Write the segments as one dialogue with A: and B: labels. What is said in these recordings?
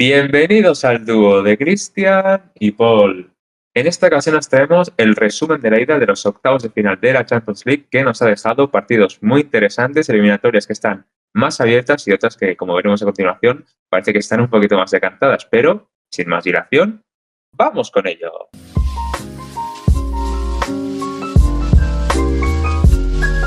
A: Bienvenidos al dúo de Cristian y Paul. En esta ocasión nos traemos el resumen de la ida de los octavos de final de la Champions League, que nos ha dejado partidos muy interesantes, eliminatorias que están más abiertas y otras que, como veremos a continuación, parece que están un poquito más decantadas. Pero, sin más dilación, ¡vamos con ello!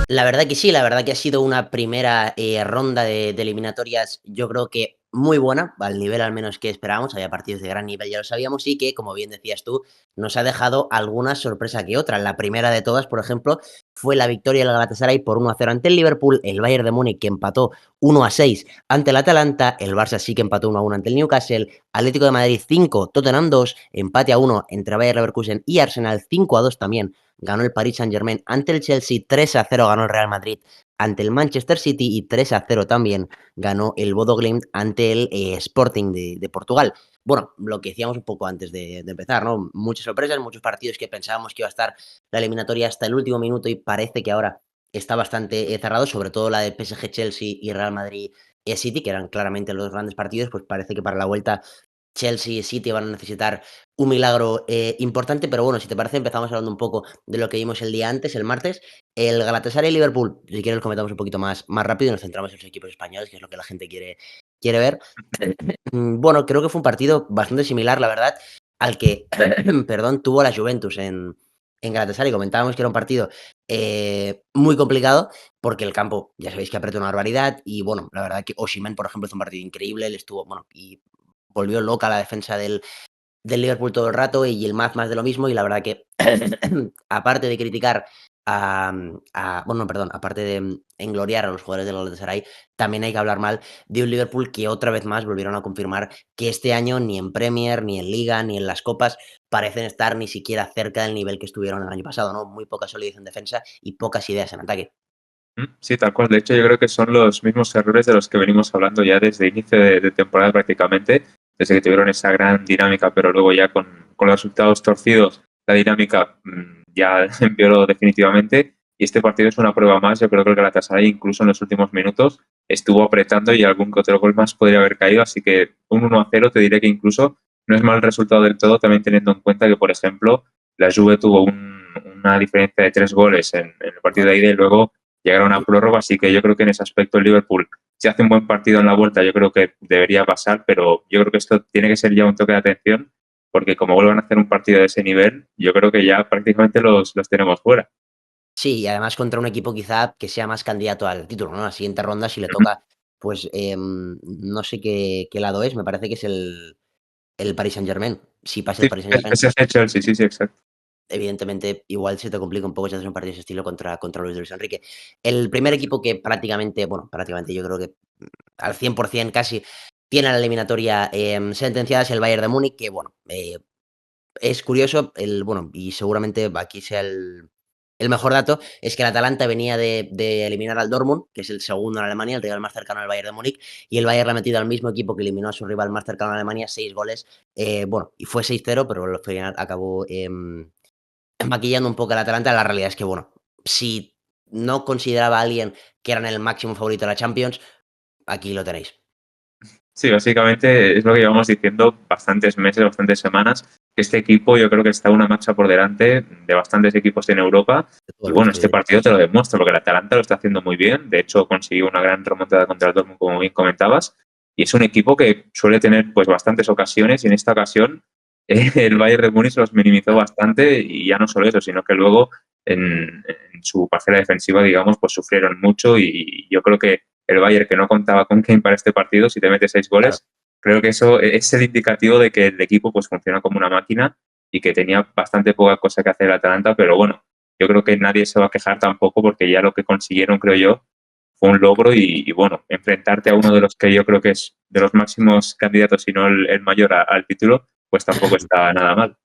B: La verdad que sí, la verdad que ha sido una primera ronda de eliminatorias, yo creo que muy buena, al nivel al menos que esperábamos. Había partidos de gran nivel, ya lo sabíamos, y que, como bien decías tú, nos ha dejado alguna sorpresa que otra. La primera de todas, por ejemplo, fue la victoria del Galatasaray por 1-0 ante el Liverpool, el Bayern de Múnich que empató 1-6 ante el Atalanta, el Barça sí que empató 1-1 ante el Newcastle, Atlético de Madrid 5, Tottenham 2, empate a 1 entre Bayer Leverkusen y Arsenal, 5-2 también ganó el Paris Saint-Germain ante el Chelsea, 3-0 ganó el Real Madrid ante el Manchester City y 3-0 también ganó el Bodo Glimt ante el Sporting de Portugal. Bueno, lo que decíamos un poco antes de empezar, ¿no? Muchas sorpresas, muchos partidos que pensábamos que iba a estar la eliminatoria hasta el último minuto y parece que ahora está bastante cerrado, sobre todo la de PSG-Chelsea y Real Madrid-City, que eran claramente los grandes partidos, pues parece que para la vuelta Chelsea y City van a necesitar un milagro importante, pero bueno, si te parece, empezamos hablando un poco de lo que vimos el día antes, el martes. El Galatasaray y Liverpool, si quieres, lo comentamos un poquito más rápido y nos centramos en los equipos españoles, que es lo que la gente quiere ver. Bueno, creo que fue un partido bastante similar, la verdad, al que, perdón, tuvo la Juventus en Galatasaray. Comentábamos que era un partido muy complicado porque el campo, ya sabéis que aprieta una barbaridad y bueno, la verdad que Osimhen, por ejemplo, hizo un partido increíble, él estuvo, bueno, y volvió loca la defensa del Liverpool todo el rato y el más de lo mismo. Y la verdad que, aparte de criticar bueno, perdón, aparte de engloriar a los jugadores del Galatasaray, también hay que hablar mal de un Liverpool que otra vez más volvieron a confirmar que este año ni en Premier, ni en Liga, ni en las Copas parecen estar ni siquiera cerca del nivel que estuvieron el año pasado, ¿no? Muy poca solidez en defensa y pocas ideas en ataque.
A: Sí, tal cual. De hecho, yo creo que son los mismos errores de los que venimos hablando ya desde inicio de temporada prácticamente, desde que tuvieron esa gran dinámica, pero luego ya con los resultados torcidos, la dinámica ya empeoró definitivamente. Y este partido es una prueba más. Yo creo que el Galatasaray, incluso en los últimos minutos, estuvo apretando y algún que otro gol más podría haber caído. Así que un 1-0 te diré que incluso no es mal resultado del todo, también teniendo en cuenta que, por ejemplo, la Juve tuvo una diferencia de 3 goles en el partido de ida y luego llegar a una prórroga, así que yo creo que en ese aspecto el Liverpool, si hace un buen partido en la vuelta, yo creo que debería pasar, pero yo creo que esto tiene que ser ya un toque de atención, porque como vuelvan a hacer un partido de ese nivel, yo creo que ya prácticamente los tenemos fuera.
B: Sí, y además contra un equipo quizá que sea más candidato al título, ¿no? La siguiente ronda, si le toca, pues no sé qué lado es, me parece que es el Paris Saint-Germain. Si pasa
A: Sí,
B: el Paris
A: el
B: Saint-Germain,
A: PSG Chelsea, sí, sí, exacto.
B: evidentemente igual se te complica un poco si haces un partido de ese estilo contra Luis Enrique. El primer equipo que prácticamente, bueno, prácticamente yo creo que al 100% casi tiene la eliminatoria sentenciada es el Bayern de Múnich, que bueno, es curioso, bueno, y seguramente aquí sea el mejor dato, es que el Atalanta venía de eliminar al Dortmund, que es el segundo en Alemania, el rival más cercano al Bayern de Múnich, y el Bayern le ha metido al mismo equipo que eliminó a su rival más cercano a Alemania 6 goles. Bueno, y fue 6-0, pero al final acabó maquillando un poco al Atalanta. La realidad es que, bueno, si no consideraba a alguien que eran el máximo favorito de la Champions, aquí lo tenéis.
A: Sí, básicamente es lo que llevamos diciendo bastantes meses, bastantes semanas, que este equipo yo creo que está una marcha por delante de bastantes equipos en Europa.
B: De todo
A: Y
B: el que
A: bueno,
B: estoy
A: este
B: de
A: partido te lo demuestra, porque el Atalanta lo está haciendo muy bien. De hecho, consiguió una gran remontada contra el Dortmund, como bien comentabas. Y es un equipo que suele tener pues bastantes ocasiones y en esta ocasión el Bayern de Múnich los minimizó
B: claro.
A: bastante y ya no solo eso, sino que luego en su parcela defensiva, digamos, pues sufrieron mucho y yo creo que el Bayern, que no contaba con Kane para este partido, si te mete 6 goles, creo que eso es el indicativo de que el equipo pues funciona como una máquina y que tenía bastante poca cosa que hacer el Atalanta, pero bueno, yo creo que nadie se va a quejar tampoco porque ya lo que consiguieron, creo yo, fue un logro y bueno, enfrentarte a uno de los que yo creo que es de los máximos candidatos, si no el mayor al título, pues tampoco está nada mal.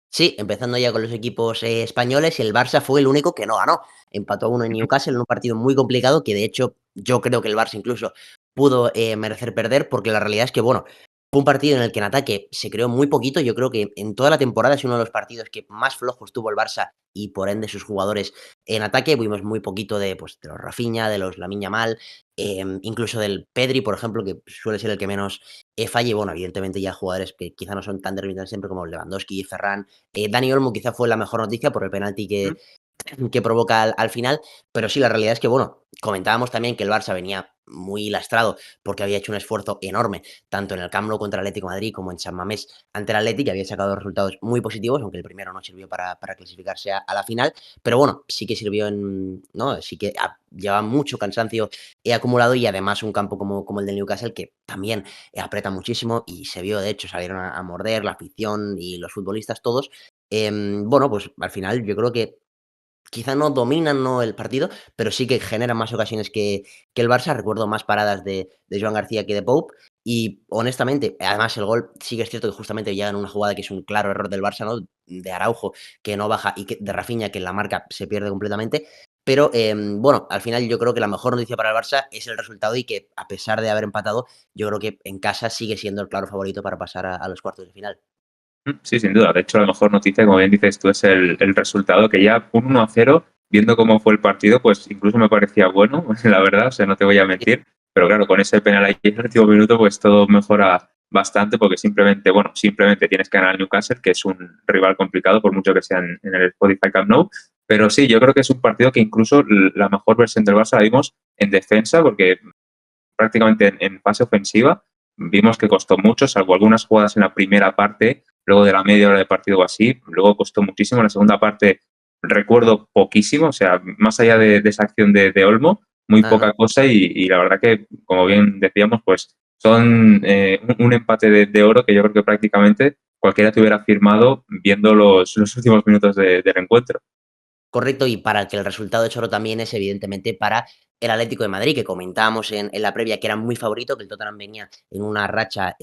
B: Sí, empezando ya con los equipos españoles, el Barça fue el único que no ganó. Empató a 1 en Newcastle en un partido muy complicado que de hecho yo creo que el Barça incluso pudo merecer perder porque la realidad es que, bueno, Fue un partido en el que en ataque se creó muy poquito. Yo creo que en toda la temporada es uno de los partidos que más flojos tuvo el Barça y por ende sus jugadores en ataque. Vimos muy poquito de, pues, de los Rafinha, de los Lamine Yamal, incluso del Pedri, por ejemplo, que suele ser el que menos falla. Y bueno, evidentemente ya jugadores que quizá no son tan determinantes siempre como Lewandowski y Ferran. Dani Olmo quizá fue la mejor noticia por el penalti que provoca al final, pero sí, la realidad es que, bueno, comentábamos también que el Barça venía muy lastrado porque había hecho un esfuerzo enorme, tanto en el Camp Nou contra el Atlético de Madrid como en San Mamés ante el Atleti, que había sacado resultados muy positivos, aunque el primero no sirvió para clasificarse a la final, pero bueno, sí que sirvió en, ¿no? Sí que lleva mucho cansancio acumulado y además un campo como el del Newcastle que también aprieta muchísimo y se vio, de hecho, salieron a morder la afición y los futbolistas todos. Bueno, pues al final yo creo que quizá no dominan, ¿no?, el partido, pero sí que generan más ocasiones que el Barça. Recuerdo más paradas de Joan García que de Pope y, honestamente, además el gol sí que es cierto que justamente llega en una jugada que es un claro error del Barça, ¿no?, de Araujo, que no baja, y que de Rafinha, que en la marca se pierde completamente. Pero, bueno, al final yo creo que la mejor noticia para el Barça es el resultado y que, a pesar de haber empatado, yo creo que en casa sigue siendo el claro favorito para pasar a los cuartos de final.
A: Sí, sin duda. De hecho, la mejor noticia, como bien dices tú, es el resultado, que ya un 1-0, viendo cómo fue el partido, pues incluso me parecía bueno, la verdad, o sea, no te voy a mentir. Pero claro, con ese penal ahí en el último minuto, pues todo mejora bastante, porque simplemente, bueno, simplemente tienes que ganar al Newcastle, que es un rival complicado, por mucho que sea en el Spotify Camp Nou. Pero sí, yo creo que es un partido que incluso la mejor versión del Barça la vimos en defensa, porque prácticamente en fase ofensiva vimos que costó mucho, salvo algunas jugadas en la primera parte, luego de la media hora de partido o así, luego costó muchísimo. En la segunda parte recuerdo poquísimo, o sea, más allá de esa acción de Olmo, muy
B: Ajá.
A: poca cosa y la verdad que, como bien decíamos, pues son un empate de oro que yo creo que prácticamente cualquiera te hubiera firmado viendo los últimos minutos del encuentro.
B: Correcto, y para que el resultado de choro también es evidentemente para el Atlético de Madrid, que comentábamos en la previa que era muy favorito, que el Tottenham venía en una racha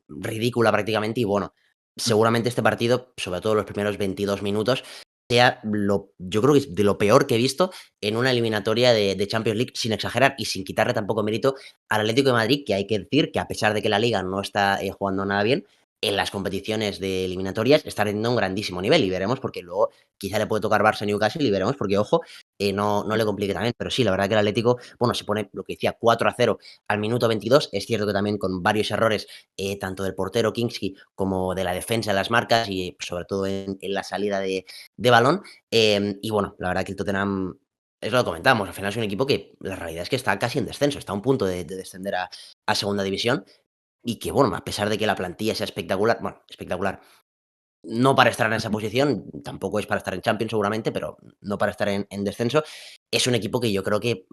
B: ridícula prácticamente, y bueno, seguramente este partido, sobre todo los primeros 22 minutos, sea yo creo que es de lo peor que he visto en una eliminatoria de Champions League, sin exagerar y sin quitarle tampoco mérito al Atlético de Madrid, que hay que decir que a pesar de que la liga no está jugando nada bien, en las competiciones de eliminatorias está rindiendo un grandísimo nivel y veremos porque luego quizá le puede tocar Barça Newcastle y veremos porque, ojo, no le complique también. Pero sí, la verdad que el Atlético, bueno, se pone lo que decía 4-0 al minuto 22. Es cierto que también con varios errores, tanto del portero Kingsley como de la defensa de las marcas y sobre todo en la salida de balón. Y bueno, la verdad que el Tottenham, es lo que comentamos, al final es un equipo que la realidad es que está casi en descenso, está a un punto de descender a segunda división y que, bueno, a pesar de que la plantilla sea espectacular, bueno, espectacular, no para estar en esa posición, tampoco es para estar en Champions seguramente, pero no para estar en descenso. Es un equipo que yo creo que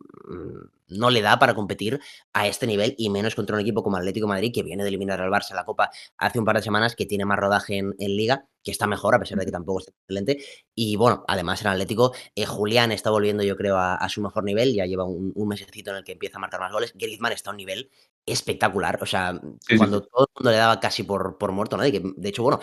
B: no le da para competir a este nivel y menos contra un equipo como Atlético de Madrid, que viene de eliminar al Barça en la Copa hace un par de semanas, que tiene más rodaje en Liga, que está mejor, a pesar de que tampoco está excelente. Y bueno, además en Atlético, Julián está volviendo, yo creo, a su mejor nivel, ya lleva un mesecito en el que empieza a marcar más goles. Griezmann está a un nivel espectacular, o sea,
A: Sí, sí, sí.
B: cuando todo el mundo le daba casi por muerto, ¿no? Y que, de hecho, bueno,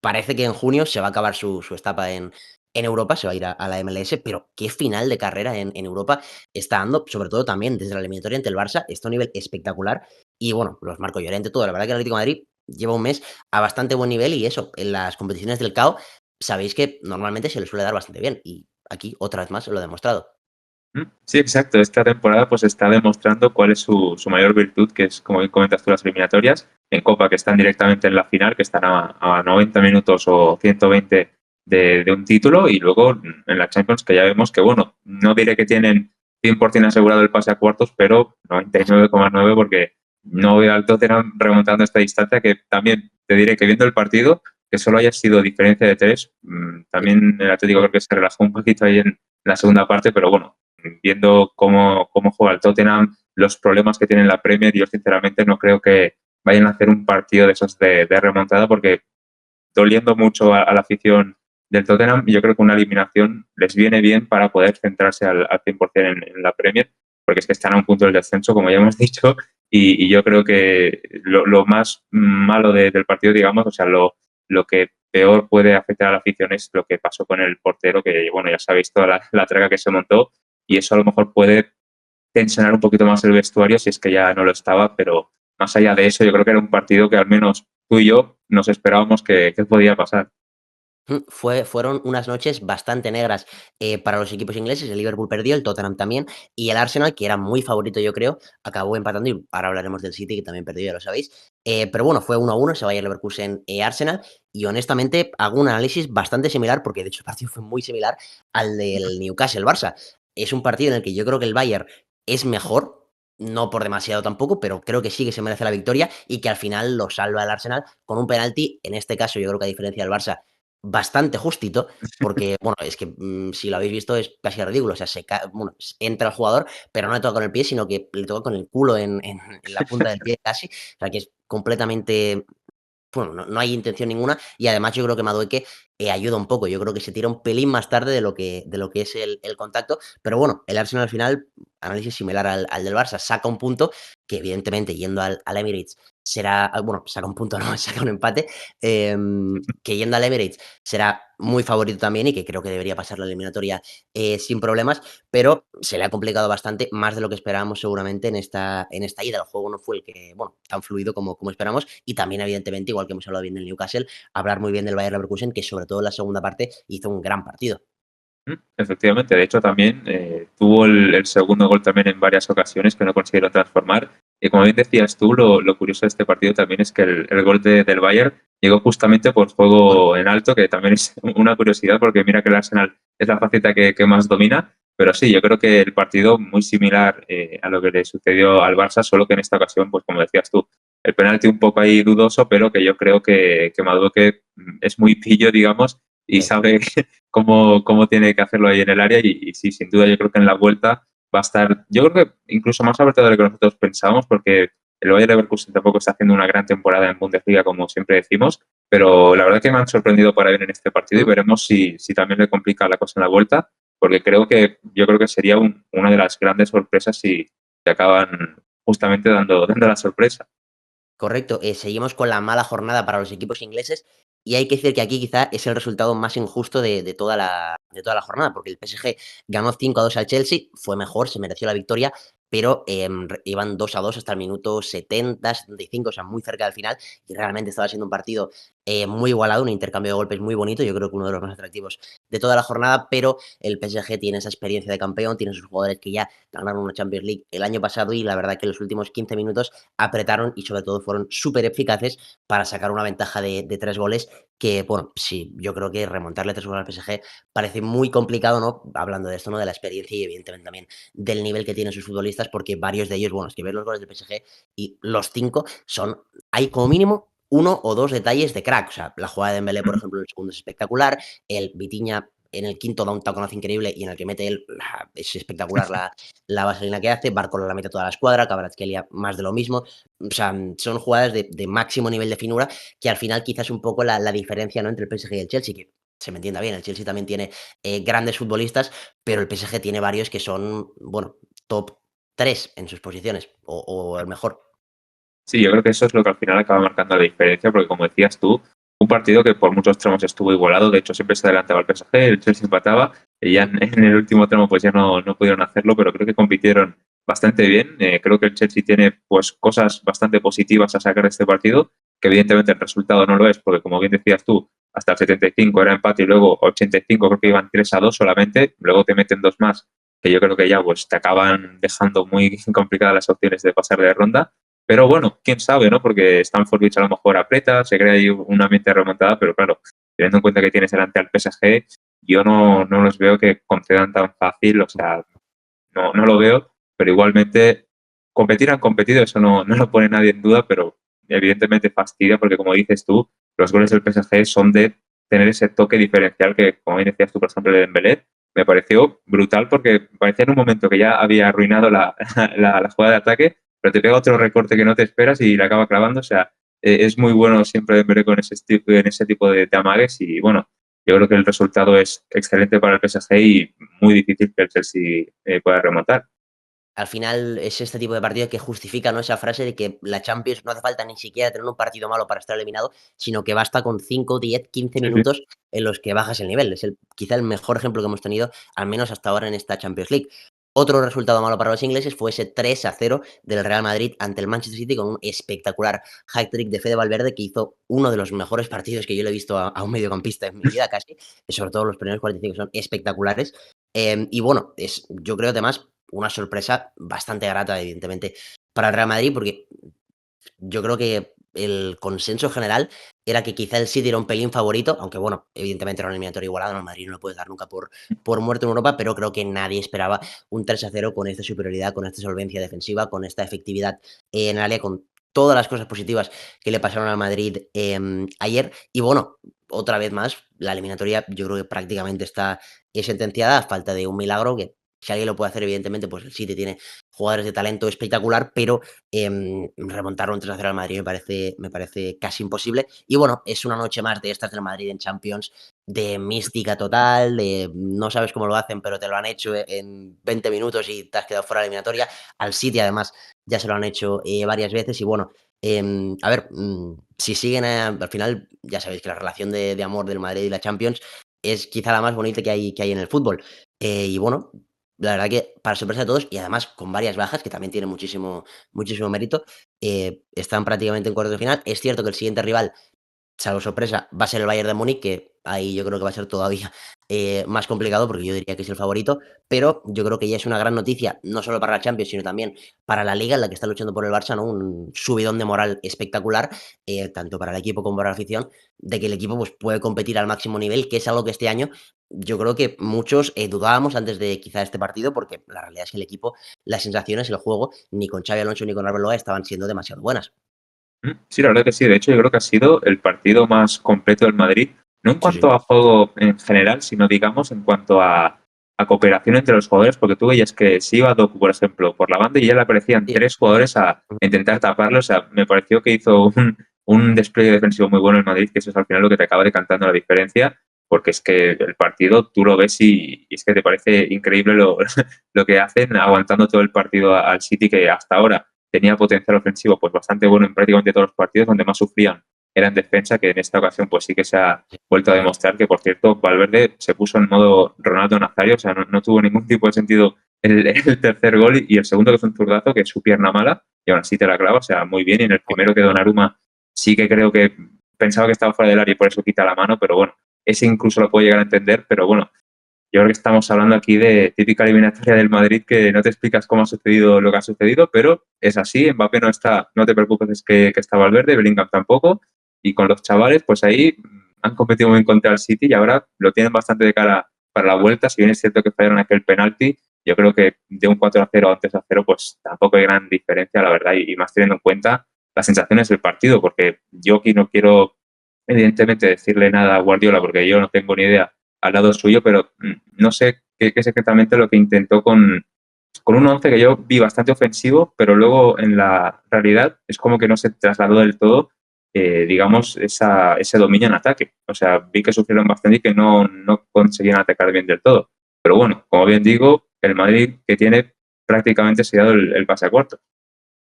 B: parece que en junio se va a acabar su etapa en Europa, se va a ir a la MLS, pero qué final de carrera en Europa está dando, sobre todo también desde la eliminatoria ante el Barça, está a un nivel espectacular. Y bueno, los Marco Llorente, todo. La verdad que el Atlético de Madrid lleva un mes a bastante buen nivel y eso, en las competiciones del CAO, sabéis que normalmente se le suele dar bastante bien. Y aquí, otra vez más, lo ha demostrado.
A: Sí, exacto. Esta temporada pues está demostrando cuál es su mayor virtud, que es, como bien comentas tú, las eliminatorias. En Copa, que están directamente en la final, que están a 90 minutos o 120 de un título, y luego en la Champions, que ya vemos que, bueno, no diré que tienen 100% asegurado el pase a cuartos, pero 99,9 porque no veo al Tottenham remontando esta distancia, que también te diré que viendo el partido, que solo haya sido diferencia de tres, también el Atlético creo que se relajó un poquito ahí en la segunda parte, pero bueno, viendo cómo juega el Tottenham, los problemas que tiene en la Premier, yo sinceramente no creo que vayan a hacer un partido de esos de remontada, porque doliendo mucho a la afición del Tottenham, yo creo que una eliminación les viene bien para poder centrarse al 100% en la Premier, porque es que están a un punto del descenso, como ya hemos dicho, y yo creo que lo más malo del partido, digamos, o sea, lo que peor puede afectar a la afición es lo que pasó con el portero, que, bueno, ya sabéis toda la traga que se montó, y eso a lo mejor puede tensionar un poquito más el vestuario si es que ya no lo estaba, pero más allá de eso, yo creo que era un partido que al menos tú y yo nos esperábamos que podía pasar.
B: Fueron unas noches bastante negras para los equipos ingleses. El Liverpool perdió, el Tottenham también. Y el Arsenal, que era muy favorito, yo creo, acabó empatando. Y ahora hablaremos del City, que también perdió, ya lo sabéis. Pero bueno, fue 1-1, se vaya Leverkusen Arsenal. Y honestamente, hago un análisis bastante similar, porque de hecho el partido fue muy similar al del Newcastle-Barça. Es un partido en el que yo creo que el Bayern es mejor. No por demasiado tampoco, pero creo que sí que se merece la victoria y que al final lo salva el Arsenal con un penalti. En este caso, yo creo que a diferencia del Barça, bastante justito, porque, bueno, es que, si lo habéis visto es casi ridículo, o sea, bueno, entra el jugador, pero no le toca con el pie, sino que le toca con el culo en la punta del pie casi, o sea, que es completamente, bueno, no hay intención ninguna y además yo creo que Madueke ayuda un poco. Yo creo que se tira un pelín más tarde de lo que es el contacto, pero bueno, el Arsenal al final, análisis similar al del Barça, saca un punto que evidentemente yendo al Emirates será, bueno, saca un punto, no, saca un empate, que yendo al Emirates será muy favorito también y que creo que debería pasar la eliminatoria sin problemas, pero se le ha complicado bastante, más de lo que esperábamos seguramente en esta ida. El juego no fue el que, bueno, tan fluido como esperamos y también evidentemente, igual que hemos hablado bien del Newcastle, hablar muy bien del Bayer Leverkusen, que sobre todo en la segunda parte hizo un gran partido.
A: Efectivamente, de hecho también tuvo el segundo gol también en varias ocasiones que no consiguieron transformar. Y como bien decías tú, lo curioso de este partido también es que el gol del Bayern llegó justamente por
B: Bueno,
A: juego en alto, que también es una curiosidad porque mira que el Arsenal es la faceta que más domina. Pero sí, yo creo que el partido muy similar a lo que le sucedió al Barça, solo que en esta ocasión, pues como decías tú, el penalti un poco ahí dudoso, pero que yo creo que Madueke es muy pillo, digamos, y
B: sí.
A: sabe cómo tiene que hacerlo ahí en el área y sí, sin duda yo creo que en la vuelta va a estar, yo creo que incluso más abierto de lo que nosotros pensábamos porque el Bayer Leverkusen tampoco está haciendo una gran temporada en Bundesliga como siempre decimos, pero la verdad que me han sorprendido para bien en este partido y
B: Mm.
A: veremos si también le complica la cosa en la vuelta, porque yo creo que sería una de las grandes sorpresas si te acaban justamente dando la sorpresa.
B: Correcto, seguimos con la mala jornada para los equipos ingleses y hay que decir que aquí quizá es el resultado más injusto de toda la jornada, porque el PSG ganó 5-2 al Chelsea, fue mejor, se mereció la victoria, pero iban 2-2 hasta el minuto 70, 75, o sea, muy cerca del final, y realmente estaba siendo un partido muy igualado, un intercambio de golpes muy bonito, yo creo que uno de los más atractivos de toda la jornada, pero el PSG tiene esa experiencia de campeón, tiene sus jugadores que ya ganaron una Champions League el año pasado y la verdad que los últimos 15 minutos apretaron y sobre todo fueron súper eficaces para sacar una ventaja de 3 goles que, bueno, sí, yo creo que remontarle 3 goles al PSG parece muy complicado, ¿no? Hablando de esto, ¿no? De la experiencia y evidentemente también del nivel que tienen sus futbolistas, porque varios de ellos, bueno, es que ves los goles del PSG y los 5 son, hay como mínimo uno o dos detalles de crack. O sea, la jugada de Dembélé, por ejemplo, en el segundo es espectacular, el Vitinha en el quinto da un taconazo increíble y en el que mete él, es espectacular la vaselina que hace, Barcola la mete a toda la escuadra, Kvaratskhelia más de lo mismo. O sea, son jugadas de máximo nivel de finura que al final quizás un poco la diferencia, ¿no? Entre el PSG y el Chelsea, que se me entienda bien, el Chelsea también tiene grandes futbolistas, pero el PSG tiene varios que son, bueno, top 3 en sus posiciones o el mejor.
A: Sí, yo creo que eso es lo que al final acaba marcando la diferencia, porque como decías tú, un partido que por muchos tramos estuvo igualado, de hecho siempre se adelantaba el PSG, el Chelsea empataba, y ya en el último tramo pues ya no pudieron hacerlo, pero creo que compitieron bastante bien. Creo que el Chelsea tiene pues cosas bastante positivas a sacar de este partido, que evidentemente el resultado no lo es, porque como bien decías tú, hasta el 75 era empate y luego 85 creo que iban 3-2 solamente, luego te meten dos más, que yo creo que ya pues te acaban dejando muy complicadas las opciones de pasar de ronda. Pero bueno, quién sabe, ¿no? Porque Stamford Bridge a lo mejor aprieta, se crea ahí un ambiente de remontada, pero claro, teniendo en cuenta que tienes delante al PSG, yo no los veo que concedan tan fácil, o sea, no lo veo, pero igualmente competir han competido, eso no lo pone nadie en duda, pero evidentemente fastidia porque como dices tú, los goles del PSG son de tener ese toque diferencial que, como bien decías tú, por ejemplo, de Dembélé, me pareció brutal porque parecía en un momento que ya había arruinado la jugada de ataque, pero te pega otro recorte que no te esperas y la acaba clavando, o sea, es muy bueno siempre Dembélé con en ese tipo de amagues y bueno, yo creo que el resultado es excelente para el PSG y muy difícil que el Chelsea pueda remontar.
B: Al final es este tipo de partido que justifica, ¿no? Esa frase de que la Champions no hace falta ni siquiera tener un partido malo para estar eliminado, sino que basta con 5, 10, 15
A: Sí, sí.
B: minutos en los que bajas el nivel. Es quizá el mejor ejemplo que hemos tenido, al menos hasta ahora en esta Champions League. Otro resultado malo para los ingleses fue ese 3-0 del Real Madrid ante el Manchester City con un espectacular hat-trick de Fede Valverde que hizo uno de los mejores partidos que yo le he visto a un mediocampista en mi vida casi, sobre todo los primeros 45 son espectaculares. Y bueno, es yo creo además una sorpresa bastante grata, evidentemente, para el Real Madrid, porque yo creo que el consenso general era que quizá el City era un pelín favorito, aunque bueno, evidentemente era un eliminatorio igualado, ¿no? El Madrid no lo puedes dar nunca por muerto en Europa, pero creo que nadie esperaba un 3-0 con esta superioridad, con esta solvencia defensiva, con esta efectividad en el área, con todas las cosas positivas que le pasaron al Madrid ayer. Y bueno, otra vez más, la eliminatoria yo creo que prácticamente está sentenciada a falta de un milagro que si alguien lo puede hacer, evidentemente, pues el City tiene jugadores de talento espectacular, pero remontar un 3-0 al Madrid me parece casi imposible. Y bueno, es una noche más de estas del Madrid en Champions, de mística total, de no sabes cómo lo hacen, pero te lo han hecho en 20 minutos y te has quedado fuera de la eliminatoria. Al City, además, ya se lo han hecho varias veces. Y bueno, a ver, si siguen al final, ya sabéis que la relación de amor del Madrid y la Champions es quizá la más bonita que hay en el fútbol. Y bueno, la verdad que para sorpresa de todos y además con varias bajas, que también tiene muchísimo, muchísimo mérito, están prácticamente en cuartos de final. Es cierto que el siguiente rival, salvo sorpresa, va a ser el Bayern de Múnich, que ahí yo creo que va a ser todavía más complicado porque yo diría que es el favorito, pero yo creo que ya es una gran noticia, no solo para la Champions, sino también para la Liga en la que está luchando por el Barça, ¿no? Un subidón de moral espectacular, tanto para el equipo como para la afición, de que el equipo pues, puede competir al máximo nivel, que es algo que este año yo creo que muchos dudábamos antes de quizá este partido, porque la realidad es que el equipo, las sensaciones, el juego, ni con Xavi Alonso ni con Arbeloa estaban siendo demasiado buenas.
A: Sí, la verdad que sí. De hecho, yo creo que ha sido el partido más completo del Madrid, no en
B: Sí, sí.
A: cuanto a juego en general, sino digamos en cuanto a cooperación entre los jugadores, porque tú veías que si iba Doku, por ejemplo, por la banda y ya le aparecían
B: Sí.
A: tres jugadores a intentar taparlo. O sea, me pareció que hizo un despliegue defensivo muy bueno el Madrid, que eso es al final lo que te acaba decantando la diferencia, porque es que el partido tú lo ves y es que te parece increíble lo que hacen aguantando todo el partido al City, que hasta ahora tenía potencial ofensivo pues bastante bueno en prácticamente todos los partidos. Donde más sufrían era en defensa, que en esta ocasión pues sí que se ha vuelto a demostrar. Que por cierto, Valverde se puso en modo Ronaldo Nazario, o sea, no tuvo ningún tipo de sentido el tercer gol y el segundo, que fue un zurdazo, que es su pierna mala, y aún así te la clava, o sea, muy bien. Y en el primero, que Donnarumma sí que creo que pensaba que estaba fuera del área y por eso quita la mano, pero bueno, ese incluso lo puedo llegar a entender. Pero bueno, yo creo que estamos hablando aquí de típica eliminatoria del Madrid, que no te explicas cómo ha sucedido lo que ha sucedido, pero es así. Mbappé no está, no te preocupes, es que está Valverde, Bellingham tampoco, y con los chavales, pues ahí han competido muy bien contra el City y ahora lo tienen bastante de cara para la vuelta. Si bien es cierto que fallaron aquel penalti, yo creo que de un 4-0 a un 3-0, pues tampoco hay gran diferencia, la verdad, y más teniendo en cuenta las sensaciones del partido, porque yo aquí no quiero, evidentemente, decirle nada a Guardiola, porque yo no tengo ni idea al lado suyo, pero no sé qué es exactamente lo que intentó con un 11 que yo vi bastante ofensivo, pero luego en la realidad es como que no se trasladó del todo, digamos, ese dominio en ataque. O sea, vi que sufrieron bastante y que no conseguían atacar bien del todo. Pero bueno, como bien digo, el Madrid, que tiene prácticamente sellado el pase a cuartos.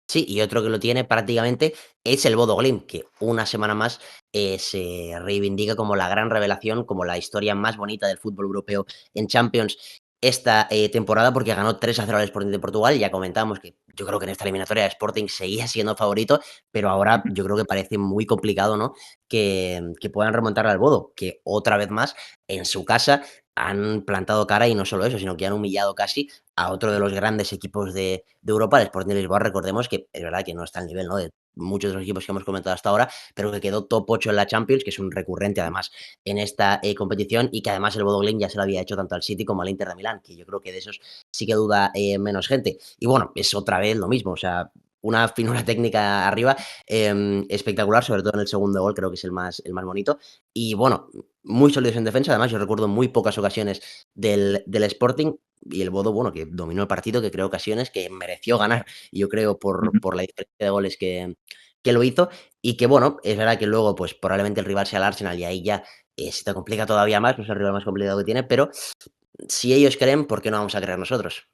B: Sí, y otro que lo tiene prácticamente es el Bodo Glimt, que una semana más se reivindica como la gran revelación, como la historia más bonita del fútbol europeo en Champions esta temporada, porque ganó 3-0 al Sporting de Portugal. Ya comentamos que yo creo que en esta eliminatoria el Sporting seguía siendo favorito, pero ahora yo creo que parece muy complicado, ¿no? Que puedan remontar al Bodo, que otra vez más en su casa han plantado cara y no solo eso, sino que han humillado casi a otro de los grandes equipos de Europa, el Sporting de Lisboa. Recordemos que es verdad que no está al nivel, ¿no?, de muchos de los equipos que hemos comentado hasta ahora, pero que quedó top 8 en la Champions, que es un recurrente además en esta competición, y que además el Bodo Glimt ya se lo había hecho tanto al City como al Inter de Milán, que yo creo que de esos sí que duda menos gente. Y bueno, es otra vez lo mismo, o sea, una finura técnica arriba espectacular, sobre todo en el segundo gol, creo que es el más bonito. Y bueno, muy sólidos en defensa, además yo recuerdo muy pocas ocasiones del Sporting, y el Bodo, bueno, que dominó el partido, que creó ocasiones, que mereció ganar, yo creo, por la diferencia de goles que lo hizo. Y que, bueno, es verdad que luego, pues probablemente el rival sea el Arsenal y ahí ya se te complica todavía más, no es el rival más complicado que tiene, pero si ellos creen, ¿por qué no vamos a creer nosotros?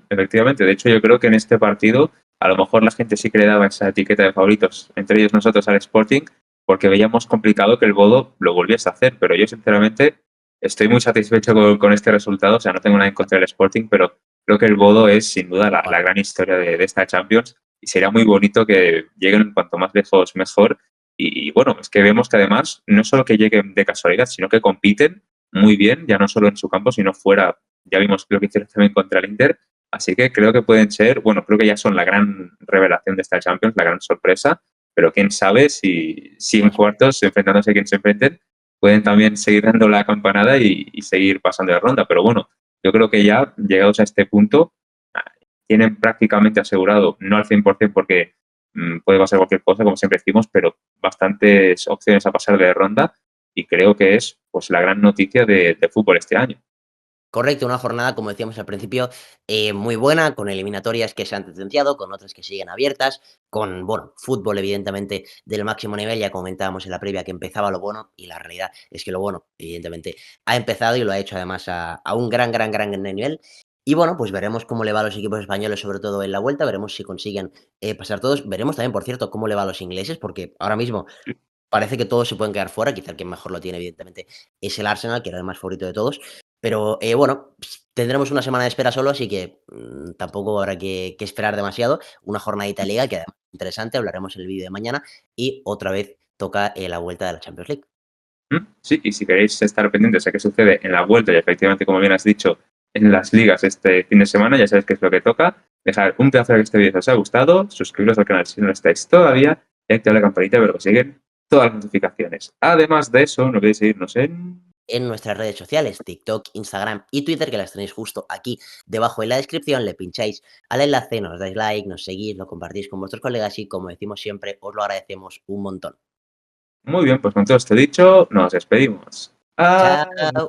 A: Efectivamente, de hecho yo creo que en este partido a lo mejor la gente sí que le daba esa etiqueta de favoritos, entre ellos nosotros al Sporting, porque veíamos complicado que el Bodo lo volviese a hacer. Pero yo sinceramente estoy muy satisfecho con este resultado. O sea, no tengo nada en contra del Sporting, pero creo que el Bodo es sin duda la
B: Bueno,
A: gran historia de esta Champions y sería muy bonito que lleguen cuanto más lejos mejor. Y bueno, es que vemos que además no solo que lleguen de casualidad, sino que compiten muy bien, ya no solo en su campo, sino fuera. Ya vimos lo que hicieron también contra el Inter. Así que creo que pueden ser, bueno, creo que ya son la gran revelación de esta Champions, la gran sorpresa, pero quién sabe si en
B: pues
A: cuartos, enfrentándose a quien se enfrenten, pueden también seguir dando la campanada y seguir pasando de ronda. Pero bueno, yo creo que ya llegados a este punto, tienen prácticamente asegurado, no al 100% porque puede pasar cualquier cosa, como siempre decimos, pero bastantes opciones a pasar de ronda y creo que es pues la gran noticia de fútbol este año.
B: correcto, una jornada, como decíamos al principio, muy buena, con eliminatorias que se han sentenciado, con otras que siguen abiertas, con, bueno, fútbol evidentemente del máximo nivel, ya comentábamos en la previa que empezaba lo bueno y la realidad es que lo bueno, evidentemente, ha empezado y lo ha hecho además a un gran nivel. Y bueno, pues veremos cómo le va a los equipos españoles, sobre todo en la vuelta, veremos si consiguen pasar todos. Veremos también, por cierto, cómo le va a los ingleses, porque ahora mismo parece que todos se pueden quedar fuera, quizá el que mejor lo tiene, evidentemente, es el Arsenal, que era el más favorito de todos. Pero, bueno, tendremos una semana de espera solo, así que, tampoco habrá que esperar demasiado. Una jornadita de liga que además es interesante, hablaremos en el vídeo de mañana, y otra vez toca, la vuelta de la Champions League.
A: Sí, y si queréis estar pendientes a qué sucede en la vuelta y efectivamente, como bien has dicho, en las ligas este fin de semana, ya sabéis qué es lo que toca. Dejar un pedazo de que este vídeo os haya gustado, suscribiros al canal si no lo estáis todavía y activar la campanita para que os lleguen todas las notificaciones. Además de eso, no olvidéis seguirnos en...
B: En nuestras redes sociales, TikTok, Instagram y Twitter, que las tenéis justo aquí debajo en la descripción, le pincháis al enlace, nos dais like, nos seguís, lo compartís con vuestros colegas y, como decimos siempre, os lo agradecemos un montón.
A: Muy bien, pues con todo esto dicho, nos despedimos. Adiós.
B: Chao.